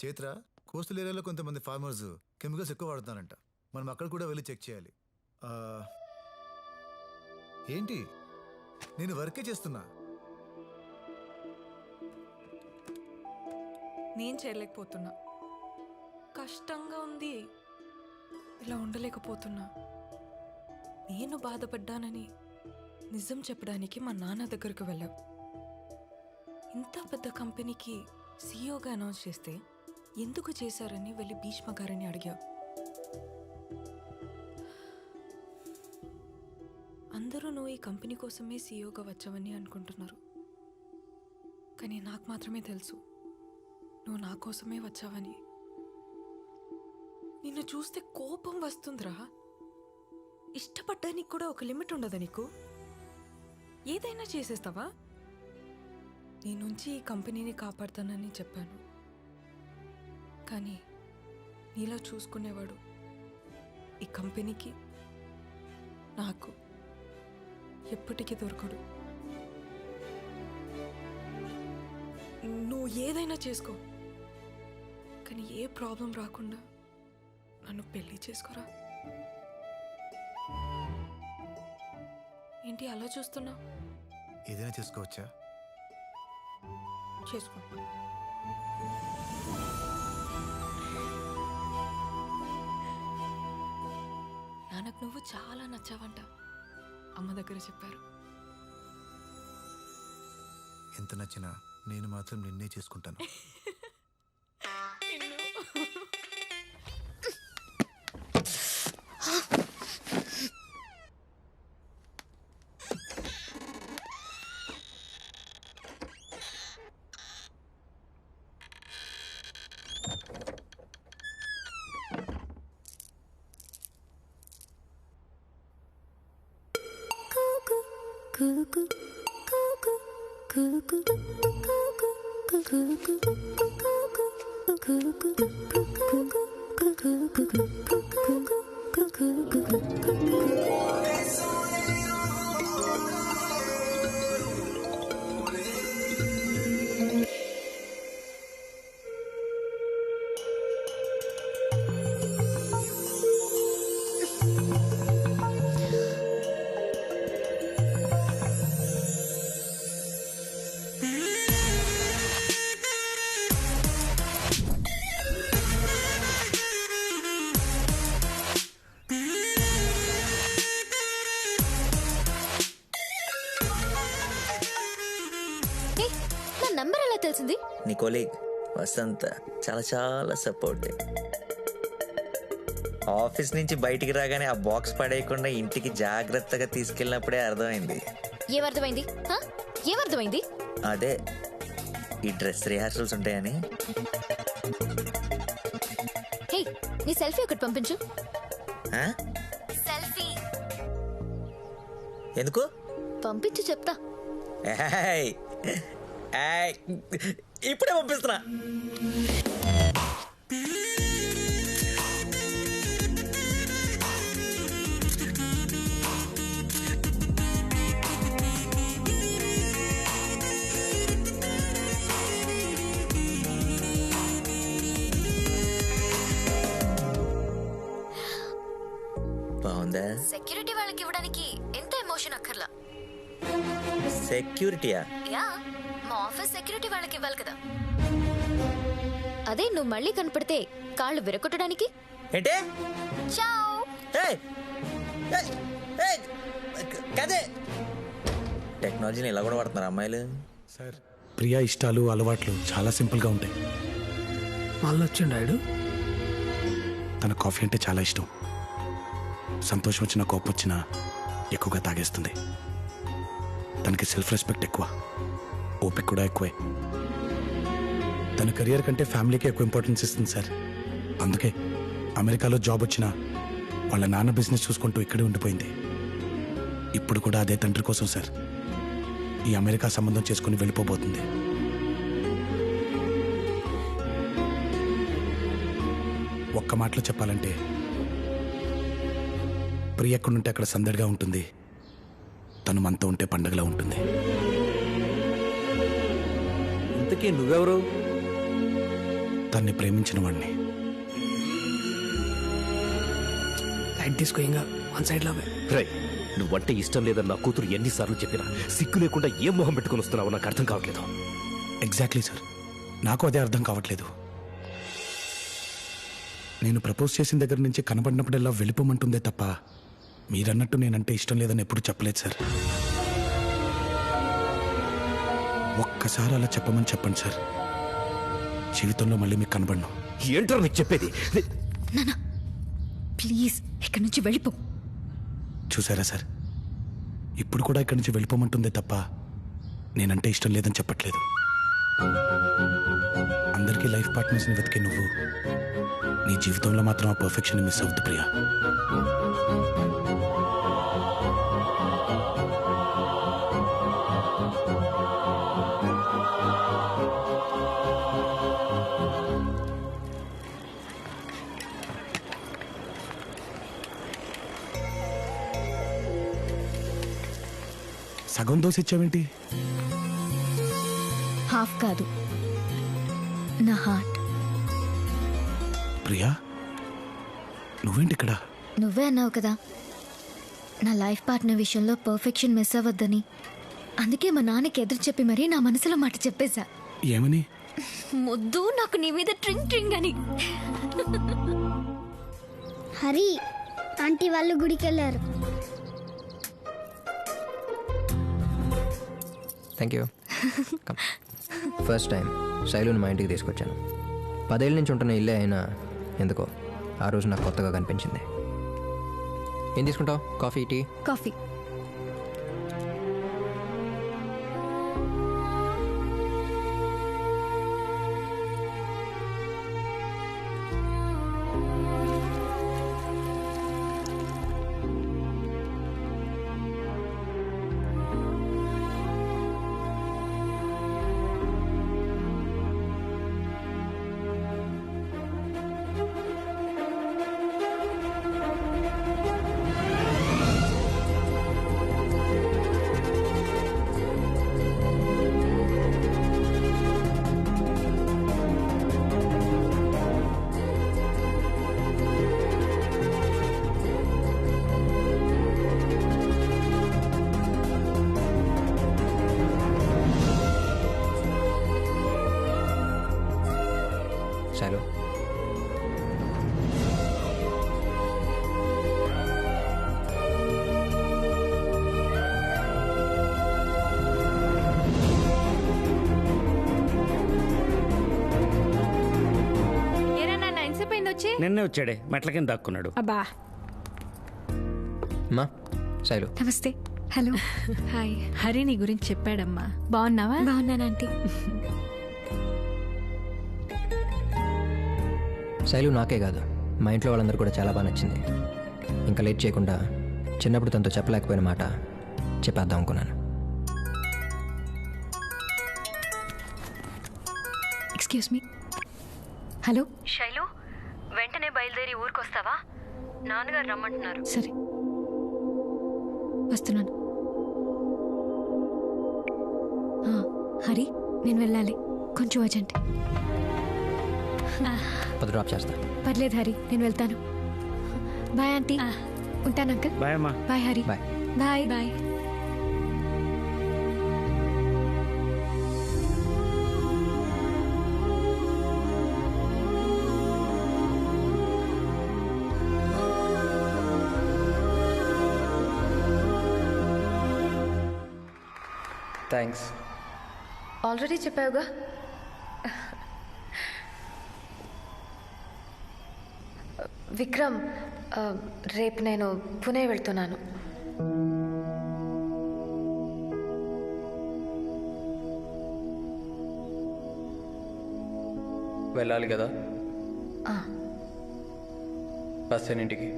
Chaitra, coastal ఏరియాలో కొంతమంది farmers chemicals ఎక్కువ వాడుతున్నారంట. మనం అక్కడ కూడా వెళ్ళి చెక్ చేయాలి. ఆ, ఏంటి, నేను వర్కే చేస్తున్నా. నేను చేయలేకపోతున్నా, కష్టంగా ఉంది, ఇలా ఉండలేకపోతున్నా. నేను బాధపడ్డానని నిజం చెప్పడానికి మా నాన్న దగ్గరికి వెళ్ళావు. ఇంత పెద్ద కంపెనీకి సీఈఓగా అనౌన్స్ చేస్తే ఎందుకు చేశారని వెళ్ళి భీష్మ గారిని అడిగావు. అందరూ నువ్వు ఈ కంపెనీ కోసమే సీఈఓగా వచ్చావని అనుకుంటున్నారు, కానీ నాకు మాత్రమే తెలుసు నువ్వు నా కోసమే వచ్చావని. నిన్ను చూస్తే కోపం వస్తుందిరా. ఇష్టపడ్డానికి కూడా ఒక లిమిట్ ఉండదా నీకు? ఏదైనా చేసేస్తావా? నీ నుంచి ఈ కంపెనీని కాపాడుతానని చెప్పాను, కానీ నీలా చూసుకునేవాడు ఈ కంపెనీకి నాకు ఎప్పటికీ దొరకడు. నువ్వు ఏదైనా చేసుకో, కానీ ఏ ప్రాబ్లం రాకుండా నన్ను పెళ్లి చేసుకోరా. ఏంటి అలా చూస్తున్నావు? ఏదైనా చేసుకోవచ్చా? చేసుకో. నాన్నకు నువ్వు చాలా నచ్చావంట, అమ్మ దగ్గర చెప్పారు. ఎంత నచ్చినా నేను మాత్రం నిన్నే చేసుకుంటాను. నంబర్ ఎలా తెలిసింది? నీ కొలీగ్ వసంత చాలా చాలా సపోర్టివ్. ఆఫీస్ నుంచి బయటికి రాగానే ఆ బాక్స్ పడేయకుండా ఇంటికి జాగ్రత్తగా తీసుకెళ్ళినప్పుడే అర్థమైంది. ఏమర్థమైంది? ఏమర్థమైంది? అదే ఈ డ్రెస్ రిహార్సల్స్ ఉంటాయని. హే, నీ సెల్ఫీ ఒకటి పంపించు. ఆ? సెల్ఫీ ఎందుకు? పంపించు చెప్తా. ఏయ్, ఏయ్, ఇప్పుడే పంపిస్తున్నా. బాగుందా? సెక్యూరిటీ వాళ్ళకి ఇవ్వడానికి ఎంత ఎమోషన్ అక్కర్లా. సెక్యూరిటీయా? యా, మా ఆఫీస్ సెక్యూరిటీ వాళ్ళకి ఇవ్వాలి కదా. అదే నువ్వు మళ్ళీ కనపడితే కాళ్ళు విరగొట్టడానికి. ఏంటే? చావ్. ఏయ్, ఏయ్, ఏయ్, కదే టెక్నాలజీని ఇలా కూడా వాడుతున్నారు అమ్మాయిలు. సార్, ప్రియా ఇష్టాలు అలవాట్లు చాలా సింపుల్గా ఉంటాయి. మళ్ళీ వచ్చిండాడు. తన కాఫీ అంటే చాలా ఇష్టం. సంతోషం వచ్చినా కోపం వచ్చినా ఎక్కువగా తాగేస్తుంది. తనకి సెల్ఫ్ రెస్పెక్ట్ ఎక్కువ, ఓపిక కూడా ఎక్కువే. తన కెరియర్ కంటే ఫ్యామిలీకి ఎక్కువ ఇంపార్టెన్స్ ఇస్తుంది సార్. అందుకే అమెరికాలో జాబ్ వచ్చినా వాళ్ళ నాన్న బిజినెస్ చూసుకుంటూ ఇక్కడే ఉండిపోయింది. ఇప్పుడు కూడా అదే తండ్రి కోసం సార్ ఈ అమెరికా సంబంధం చేసుకుని వెళ్ళిపోబోతుంది. ఒక్క మాటలో చెప్పాలంటే ప్రియ ఎక్కడుంటే అక్కడ సందడిగా ఉంటుంది, తను మనతో ఉంటే పండగలా ఉంటుంది. ఇంతకీ నువ్వెవరు? తన్ని ప్రేమించిన వాడిని. లైట్ తీసుకో ఇంకా వన్ సైడ్ లో రై, నువ్వంటే ఇష్టం లేదని నా కూతురు ఎన్నిసార్లు చెప్పినా సిగ్గు లేకుండా ఏం మొహం పెట్టుకుని వస్తున్నావో నాకు అర్థం కావట్లేదు. ఎగ్జాక్ట్లీ సార్, నాకు అదే అర్థం కావట్లేదు. నేను ప్రపోజ్ చేసిన దగ్గర నుంచి కనబడినప్పుడల్లా వెళ్ళిపోమంటుందే తప్ప మీరన్నట్టు నేనంటే ఇష్టం లేదని ఎప్పుడు చెప్పలేదు సార్. ఒక్కసారి అలా చెప్పమని చెప్పండి సార్, జీవితంలో మళ్ళీ మీకు కనబడను. ఏంటో నీకు చెప్పేది? ప్లీజ్ ఇక్కడి నుంచి వెళ్ళిపో. చూసారా సార్, ఇప్పుడు కూడా ఇక్కడి నుంచి వెళ్ళిపోమంటుందే తప్ప నేనంటే ఇష్టం లేదని చెప్పట్లేదు. అందరికీ లైఫ్ పార్ట్నర్స్ని వెతికే నువ్వు నీ జీవితంలో మాత్రం ఆ పర్ఫెక్షన్ మిస్ అవుతుంది ప్రియా. సగం దోశ ఇచ్చావేంటి? హాఫ్ కాదు, నా హార్ట్. ప్రియా, నువ్వేంటి ఇక్కడ? నువ్వే అన్నావు కదా నా లైఫ్ పార్ట్నర్ విషయంలో పర్ఫెక్షన్ మిస్ అవ్వద్దని. అందుకే మా నాన్నకి ఎదురు చెప్పి మరీ నా మనసులో మాట చెప్పేశా. ఏమని? ముద్దు నాకు నీ మీద ట్రింగ్ ట్రింగ్ అని. హరి, ఆంటీ వాళ్ళు గుడికి వెళ్ళారు. Thank you. ఫస్ట్ టైం శైలుని మా ఇంటికి తీసుకొచ్చాను. 10 ఏళ్ళ నుంచి ఉంటున్న ఇల్లే అయినా ఎందుకో ఆ రోజు నాకు కొత్తగా కనిపించింది. ఏం తీసుకుంటావు? Coffee, tea? కాఫీ. శైలు, నిన్నే వచ్చాడే, మెట్ల కింద దాక్కున్నాడు. అబ్బా. అమ్మా శైలు. నమస్తే. హలో. హాయ్. హరి నీ గురించి చెప్పాడమ్మా. బాగున్నావా? బాగున్నాను ఆంటీ. శైలు నాకే కాదు, మా ఇంట్లో వాళ్ళందరూ కూడా చాలా బాగా నచ్చింది. ఇంకా లేట్ చేయకుండా చిన్నప్పుడు తనతో చెప్పలేకపోయిన మాట చెప్పేద్దాం అనుకున్నాను. Excuse me. హలో శైలు, వెంటనే బయలుదేరి ఊరికొస్తావా? నాన్నగారు రమ్మంటున్నారు. సరే, వస్తున్నాను. హరి, నేను వెళ్ళాలి, కొంచెం అర్జెంట్. డ్రాప్ చేస్తా. పర్లేదు హరి, నేను వెళ్తాను. Bye aunty. ఉంటాను అంకుల్. బాయ్ అమ్మా. Bye Hari. Bye. Bye bye. Thanks. Already చెప్పావుగా. విక్రమ్, రేపు నేను పునే వెళ్తున్నాను. వెళ్ళాలి కదా? బస్ ఎన్నింటికి?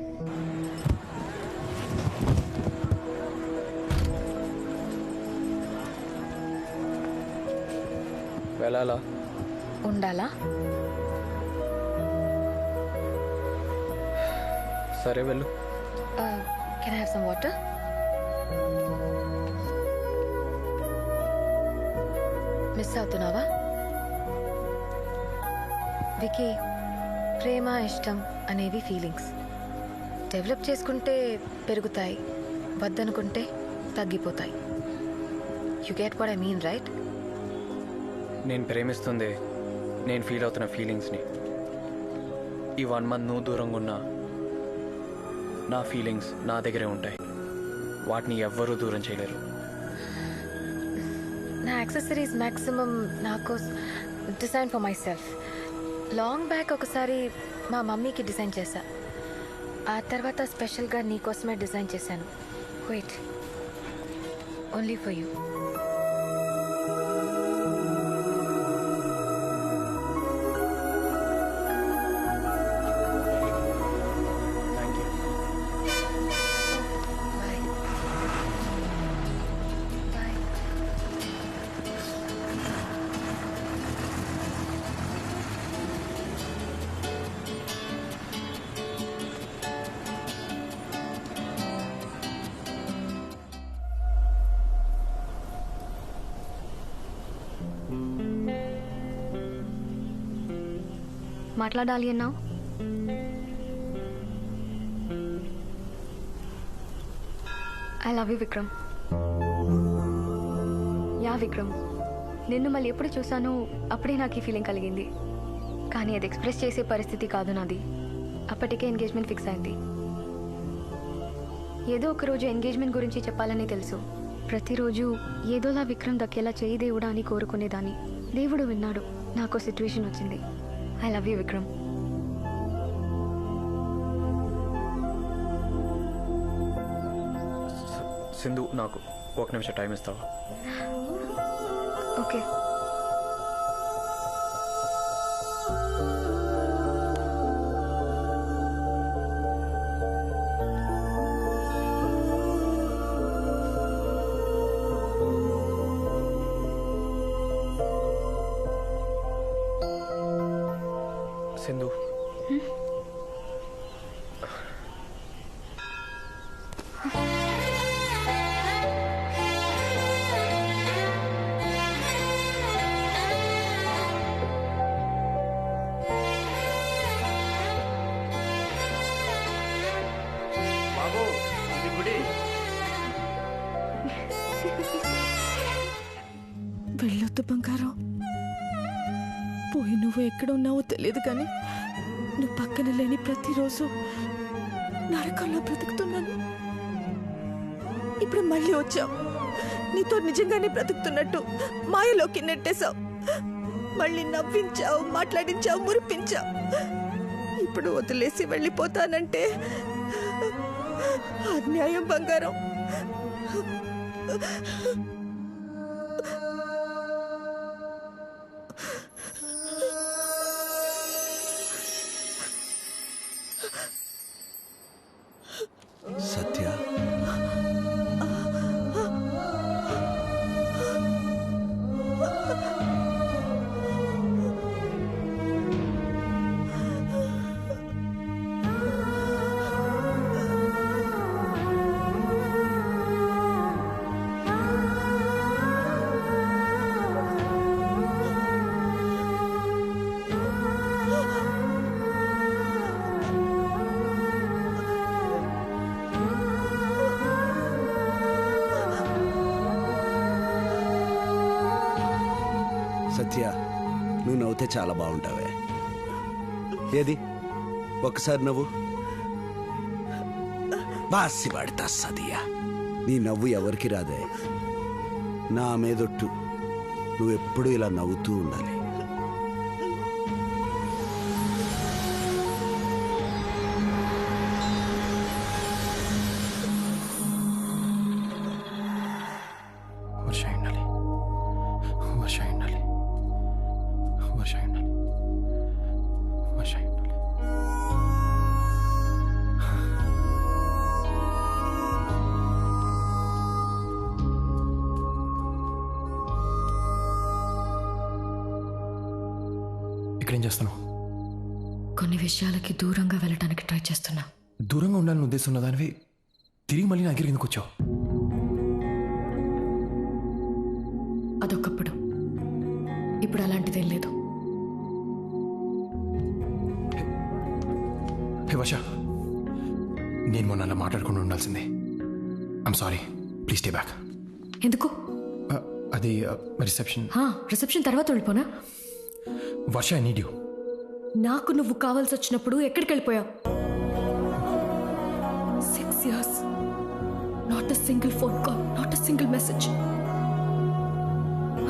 వెళ్ళాలా? ఉండాలా? సరే వెళ్ళు. Can I have some water? Miss అవుతున్నావా? వికీ, ప్రేమ ఇష్టం అనేవి ఫీలింగ్స్. డెవలప్ చేసుకుంటే పెరుగుతాయి, వద్దనుకుంటే తగ్గిపోతాయి. You get what I mean, right? నేను ప్రేమిస్తుంది నేను ఫీల్ అవుతున్న ఫీలింగ్స్ని. ఈ 1 month నువ్వు దూరంగా ఉన్నా నా ఫీలింగ్స్ నా దగ్గరే ఉంటాయి. వాటిని ఎవ్వరూ దూరం చేయలేరు. నా యాక్సెసరీస్ మ్యాక్సిమం నాకు design for my self. Long back ఒకసారి మా మమ్మీకి డిజైన్ చేశా. ఆ తర్వాత స్పెషల్గా నీకోసమే డిజైన్ చేశాను. Wait, only for you. మాట్లాడాలి అన్నావు. I love you Vikram. Yeah Vikram, నిన్ను మళ్ళీ ఎప్పుడు చూసానో అప్పుడే నాకు ఈ ఫీలింగ్ కలిగింది. కానీ అది ఎక్స్ప్రెస్ చేసే పరిస్థితి కాదు నాది. అప్పటికే ఎంగేజ్మెంట్ ఫిక్స్ అయింది. ఏదో ఒక రోజు ఎంగేజ్మెంట్ గురించి చెప్పాలని తెలుసు. ప్రతిరోజు ఏదోలా విక్రమ్ దక్కేలా చేయి దేవుడా అని కోరుకునేదాన్ని. దేవుడు విన్నాడు. నాకు సిచ్యువేషన్ వచ్చింది. I love you Vikram. Sindhu, నాకు 1 నిమిషం టైం ఇస్తావా? ఓకే. సింధు, వెళ్ళొద్దు బంగారం. పోయి నువ్వు ఎక్కడ ఉన్నావో తెలియదు, కానీ నువ్వు పక్కన లేని ప్రతిరోజు నరకంలో బ్రతుకుతున్నాను. ఇప్పుడు మళ్ళీ వచ్చావు. నీతో నిజంగానే బ్రతుకుతున్నట్టు మాయలోకి నెట్టేశావు. మళ్ళీ నవ్వించావు, మాట్లాడించావు, మురిపించావు. ఇప్పుడు వదిలేసి వెళ్ళిపోతానంటే అన్యాయం బంగారం. సత్య, సత్య, నువ్వు నవ్వుతే చాలా బాగుంటావే. ఏది ఒకసారి నవ్వు. బాసి పడతా సదియా. నీ నవ్వు ఎవరికి రాదే. నా మీదొట్టు, నువ్వెప్పుడు ఇలా నవ్వుతూ ఉండాలి. వర్ష ఉండాలి, వర్ష ఉండాలి, వర్ష ఉండాలి, వర్ష ఉండాలి. ఇక్కడేం చేస్తున్నావు? కొన్ని విషయాలకి దూరంగా వెళ్ళటానికి ట్రై చేస్తున్నా. దూరంగా ఉండాలని ఉద్దేశం ఉన్నదానివి తిరిగి మళ్ళీ నా దగ్గరికి ఎందుకు వచ్చావు? అదొకప్పుడు. ఇప్పుడు అలాంటిదేం లేదు. వర్ష, నేను మొన్న అలా మాట్లాడుకుంటూ ఉండాల్సిందే. I'm sorry, please stay back. ఎందుకు? అది రిసెప్షన్. రిసెప్షన్ తర్వాత వెళ్ళిపోనా? వర్ష, ఐ నీడ్ యూ. నాకు నువ్వు కావాల్సి వచ్చినప్పుడు ఎక్కడికి వెళ్ళిపోయావు? 6 years, not a single phone call, not a single message.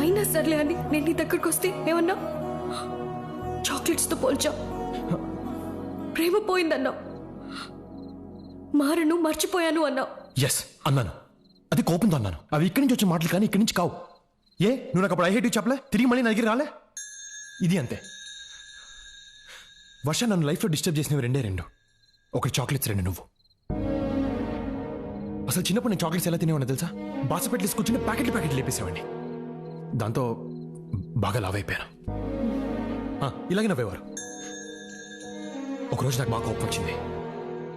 అయినా సర్లే అని నేను నీ దగ్గరకు వస్తే ఏమన్నా? చాక్లెట్స్తో పోల్చా. ప్రేమ పోయిందన్నావు, మారను మర్చిపోయాను అన్నావు. ఎస్ అన్నాను, అది కోపంతో అన్నాను. అవి ఇక్కడి నుంచి వచ్చే మాటలు కానీ ఇక్కడి నుంచి కావు. ఏ, నువ్వు నాకు అప్పుడు ఐ హేట్ యూ చెప్పలే, తిరిగి మళ్ళీ నా దగ్గర రాలే. ఇది అంతే. వర్ష, నన్ను లైఫ్లో డిస్టర్బ్ చేసినవి రెండే రెండు. ఒకటి చాక్లెట్స్, రెండు నువ్వు. అసలు చిన్నప్పుడు నేను చాక్లెట్స్ ఎలా తినేవాడిని తెలుసా? బాసపెట్లు కూర్చుని ప్యాకెట్లు లేపేసేవాడిని. దాంతో బాగా లావ్ అయిపోయాను. ఇలాగే నవ్వేవారు. ఒకరోజు నాకు బాగా కోపం వచ్చింది.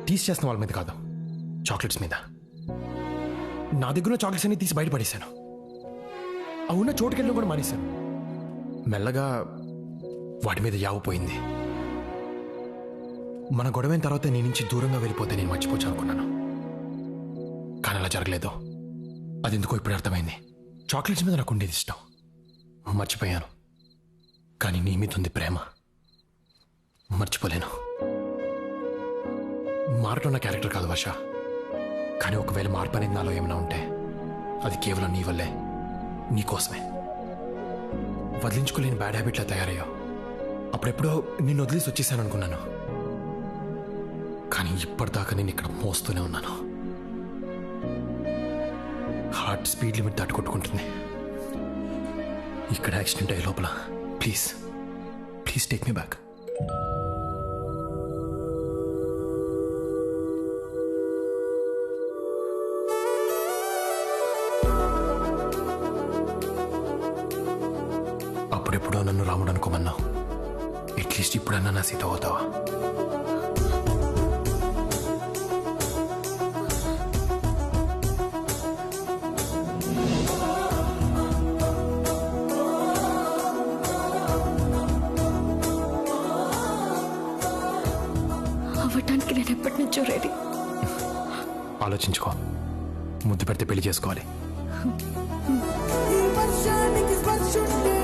టీస్ చేస్తున్న వాళ్ళ మీద కాదు, చాక్లెట్స్ మీద. నా దగ్గర చాక్లెట్స్ అన్ని తీసి బయటపడేశాను. ఆ ఉన్న చోటుకెళ్ళడం కూడా మానేశాను. మెల్లగా వాటి మీద యావపోయింది. మన గొడవైన తర్వాత నీ నుంచి దూరంగా వెళ్ళిపోతే నేను మర్చిపోవచ్చు అనుకున్నాను, కానీ అలా జరగలేదు. అది ఎందుకో ఇప్పుడు అర్థమైంది. చాక్లెట్స్ మీద నాకు ఉండేది ఇష్టం, మర్చిపోయాను. కానీ నీ మీద ఉంది ప్రేమ, మర్చిపోలేను. మారటం నా క్యారెక్టర్ కాదు వర్ష, కానీ ఒకవేళ మార్పు అనేది నాలో ఏమైనా ఉంటే అది కేవలం నీ వల్లే, నీకోసమే. వదిలించుకోలేని బ్యాడ్ హ్యాబిట్లా తయారయ్యో. అప్పుడెప్పుడో నిన్ను వదిలేసి వచ్చేసాను అనుకున్నాను, కానీ ఇప్పటిదాకా నేను ఇక్కడ మోస్తూనే ఉన్నాను. హార్ట్ స్పీడ్ లిమిట్ దాటుకొట్టుకుంటుంది. ఇక్కడ యాక్సిడెంట్ అయ్యే లోపల please please take me back. అప్పుడెప్పుడో నన్ను రాముడు అనుకోమన్నావు, అట్లీస్ట్ ఇప్పుడన్నా నా సీత అవుతావా? అవ్వటానికి నేను ఎప్పటి నుంచో రెడీ. ఆలోచించుకో, ముద్దు పెడితే పెళ్లి చేసుకోవాలి. ఈ వర్షానికి స్పర్శుంటే